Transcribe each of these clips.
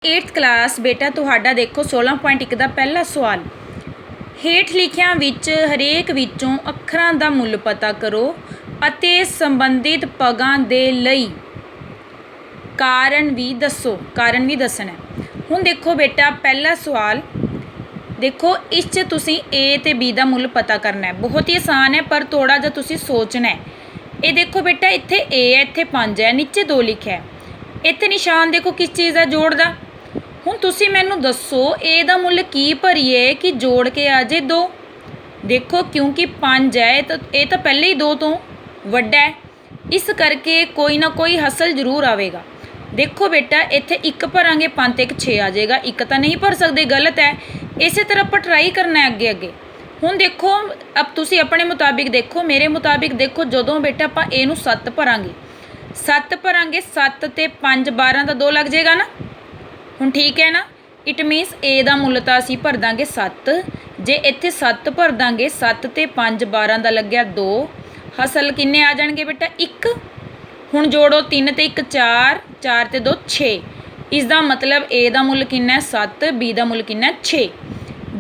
8th class ਬੇਟਾ ਤੁਹਾਡਾ ਦੇਖੋ 16.1 ਦਾ ਪਹਿਲਾ ਸਵਾਲ। ਹੇਠ ਲਿਖਿਆਂ ਵਿੱਚ ਹਰੇਕ ਵਿੱਚੋਂ ਅੱਖਰਾਂ ਦਾ ਮੁੱਲ ਪਤਾ ਕਰੋ ਅਤੇ ਸੰਬੰਧਿਤ ਪਦਾਂ ਦੇ ਲਈ ਕਾਰਨ ਵੀ ਦੱਸੋ। ਕਾਰਨ ਵੀ ਦੱਸਣਾ ਹੈ। ਹੁਣ ਦੇਖੋ ਬੇਟਾ ਪਹਿਲਾ ਸਵਾਲ देखो इस च तुसी ए ते बी का मुल पता करना है। बहुत ही आसान है पर थोड़ा जा तुसी सोचना है। ये देखो बेटा इत्थे ए है, इत्थे 5 है, नीचे 2 लिखा है। इत्थे निशान देखो किस चीज़ का जोड़ दा। हुण तुसी मैनू दसो ए दा मुल की भरीए कि जोड़ के आ जाए 2। देखो क्योंकि 5 है तो ये तो पहले ही 2 तो वड्डा है, इस करके कोई ना कोई हसल जरूर आएगा। देखो बेटा इत्थे 1 भरांगे 5 ते 1 6 आ जाएगा। 1 तो नहीं भर सकते, गलत है। इस तरह आप ट्राई करना है अगे अगे। हुण देखो अब तुसी अपने मुताबिक देखो, मेरे मुताबिक देखो जदों बेटा आपां ए नूं 7 भरांगे 7 भरांगे 7 ते 5 12 का 2 लग जाएगा ना। हुण ठीक है ना। इट मीनस ए दा मुल तां असीं भर दांगे 7। जे इत्थे 7 भर दांगे 7 ते 5 12 का लग्या 2, हसल किन्ने आ जाणगे बेटा 1। हुण जोड़ो 3 ते 1 4, 4 ते 2 6। इसका मतलब ए दा मुल किन्ना है 7, बी दा मुल किन्ना है 6।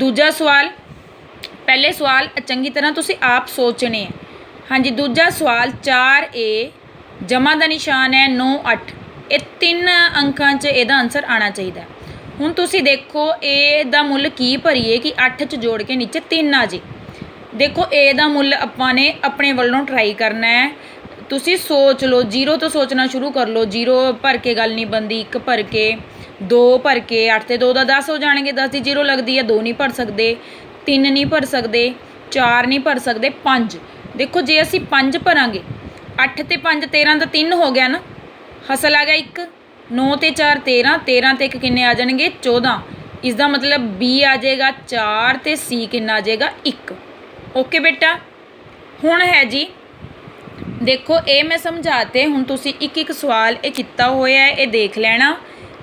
दूजा सवाल, पहले सवाल चंगी तरह तुसी आप सोचने हैं। हाँ जी दूजा सवाल 4A जमा का निशान है 9 8। ये 3 अंकों च एदा आंसर आना चाहिए। हुण तुसी देखो ए दा मुल की भरीए कि 8 च जोड़ के नीचे 3 आ जाए। देखो ए दा मुल आपां ने अपने वालों ट्राई करना है। तुसी सोच लो, 0 तो सोचना शुरू कर लो। 0 भर के गल नहीं बनती, 1 भर के 2 भर के 8 ते 2 का 10 हो जाएंगे। 10 की 0 लगती है, 2 नहीं भर सकते, 3 नहीं भर सकते, 4 नहीं भर सकते, 5। देखो जे असी 5 भरांगे 8 ते 5 13 तो 3 हो गया ना, हसल आ गया 1। 9 ते 4 13, 13 ते 1 किन्ने आ जाएंगे 14। इसका मतलब बी आ जाएगा 4 ते सी किन्ना आ जाएगा 1। ओके बेटा। हुण है जी देखो ये मैं समझाते। हुण तुसी एक एक सवाल ये किता होया है, ये देख लेना।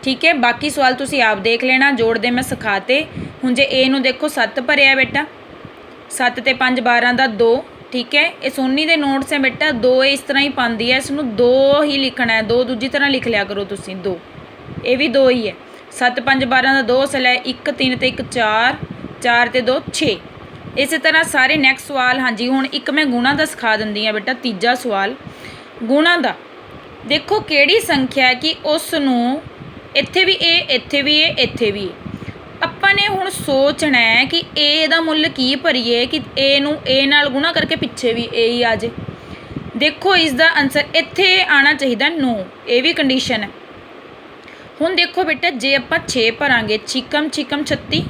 ठीक है, बाकी सवाल तुसी आप देख लेना। जोड़ते मैं सिखाते। हुण जे ए नूं देखो 7 भरिया बेटा, 7 ते 5 12 का 2। ठीक है, ये सोनी दे नोट्स है बेटा। 2 इस तरह ही पाती है, इसनूं 2 ही लिखना है। 2 दूजी तरह लिख लिया करो तुसी। 2 ये भी 2 ही है। 7 5 12 का 2 असल है 1 3 ते 1 4, 4 ते 2 6। इस तरह सारे नैक्सट सवाल। हाँ जी हुण एक मैं गुणा का सिखा दिंदी हाँ बेटा। तीजा सवाल गुणा का देखो किहड़ी संख्या है कि उस नूं इत्थे भी ए, इत्थे भी ए, इत्थे भी ए। आपां ने हुण सोचना है कि ए दा मुल की भरीए कि ए नूं ए नाल गुणा करके पिछे भी ए ही आ जाए। देखो इसका आंसर इत्थे आना चाहिए 9। ये भी कंडीशन है। हुण देखो बेटा जे आपां 6 भरांगे छिकम छिकम 36,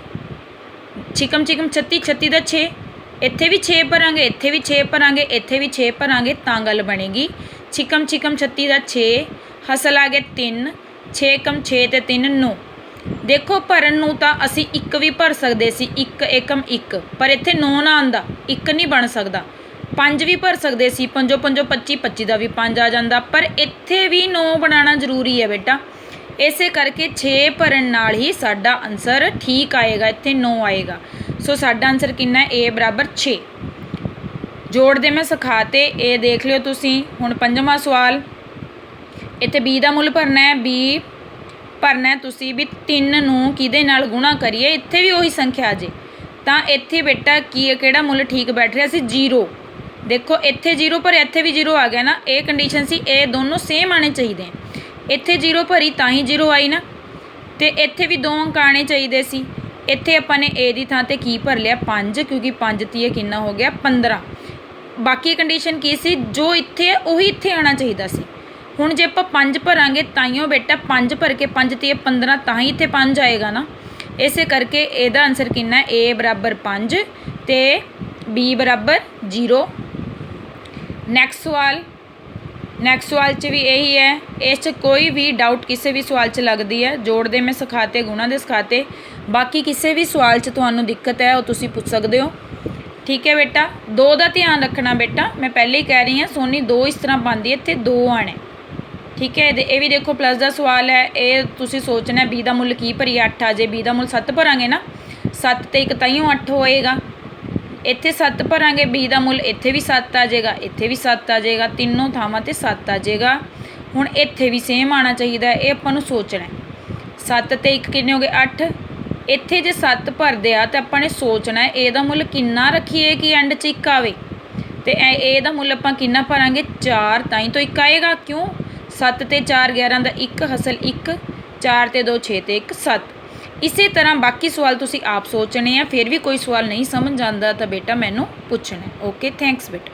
छिकम छिकम 36 36 का 6। इत्थे भी 6 भरांगे, इत्थे भी 6 भरांगे, इत्थे भी 6 भरांगे तां गल बनेगी। छिकम छिकम 36 का 6, हसल आ गया 3। 6 कम 6 ते 3 9। देखो भरन नूं तां असीं 1 भी भर सकते सी, 1 एकम 1, पर इत्थे 9 ना आंदा, 1 नहीं बन सकता। 5 भी भर सकते सी, 5 5 25, 25 का भी 5 आ जाता, पर इत्थे भी 9 बनाना जरूरी है बेटा। इस करके 6 भरन नाल ही साडा आंसर ठीक आएगा, इत्थे 9 आएगा। सो साडा आंसर कितना है ए बराबर 6। जोड़ते मैं सिखाते, ये देख लियो तुसी। हुण 5वां सवाल इत्थे बी का मुल भरना है। बी भरना है तुसी भी 3 नूं किहदे नाल गुणा करिए, इत्थे भी उही संख्या आ जाए तां इत्थे बेटा की किहड़ा मुल ठीक बैठ रहा सी 0। देखो इत्थे 0 पर इत्थे भी 0 आ गया ना। ये कंडीशन सी, ये दोनों सेम आने चाहिए। इत्थे 0 भरी तां ही 0 आई ना, तो इत्थे भी 2 अंक आने चाहिए सी। इत्थे आपां ने ए दी थां ते की भर लिया 5, क्योंकि 5 तीए कितना हो गया 15। बाकी कंडीशन की सी, जो इत्थे है उही इत्थे आना चाहिए सी। हुण जे आपां 5 भरांगे ताइयों बेटा 5 भर के 5 तीए 15 तां ही इत्थे 5 आएगा ना। इस करके एदा आंसर कितना है ए बराबर 5 ते बी बराबर 0। नैक्सट सवाल, नैक्सट सवाल च भी यही है। इस कोई भी डाउट किसी भी सवाल च लगती है। जोड़ते मैं सिखाते, गुणा दे सिखाते। बाकी किसी भी सवाल च तुहानूं दिक्कत है वो तुसी पूछ सकते हो। ठीक है बेटा। 2 का ध्यान रखना बेटा, मैं पहले ही कह रही हाँ सोनी 2 इस तरह पाती है, इत्थे 2 आने। ठीक है, ये भी देखो प्लस का सवाल है। ये तुसी सोचना बी का मुल की भरीए 8 आ जाए। बी का मुल 7 भरांगे ना, 7 ते 1 ताइयों 8 होएगा। इत्थे 7 भरांगे, बी का मुल इत्थे भी 7 आ जाएगा, इत्थे भी 7 आ जाएगा, तीनों थावां ते 7 आ जाएगा। हुण इत्थे भी सेम आना चाहिए। ये आपां नूं सोचना है। 7 ਤੇ 1 ਕਿੰਨੇ ਹੋ ਗਏ 8। ਇੱਥੇ ਜੇ 7 ਭਰਦੇ ਆ ਤਾਂ ਆਪਾਂ ਨੇ ਸੋਚਣਾ ਹੈ ਇਹਦਾ ਮੁੱਲ ਕਿੰਨਾ ਰੱਖੀਏ ਕਿ ਐਂਡ 'ਚ 1 ਆਵੇ। ਤੇ ਇਹਦਾ ਮੁੱਲ ਆਪਾਂ ਕਿੰਨਾ ਭਰਾਂਗੇ 4, ਤਾਂ ਹੀ ਤੋਂ 1 ਆਏਗਾ। ਕਿਉਂ 7 ਤੇ 4 11 ਦਾ 1 ਹਸਲ 1, 4 ਤੇ 2 6 ਤੇ 1 7। ਇਸੇ ਤਰ੍ਹਾਂ ਬਾਕੀ ਸਵਾਲ ਤੁਸੀਂ ਆਪ ਸੋਚਣੇ ਆ। ਫਿਰ ਵੀ ਕੋਈ ਸਵਾਲ ਨਹੀਂ ਸਮਝ ਆਉਂਦਾ ਤਾਂ ਬੇਟਾ ਮੈਨੂੰ ਪੁੱਛਣਾ। ਓਕੇ, ਥੈਂਕਸ ਬੇਟਾ।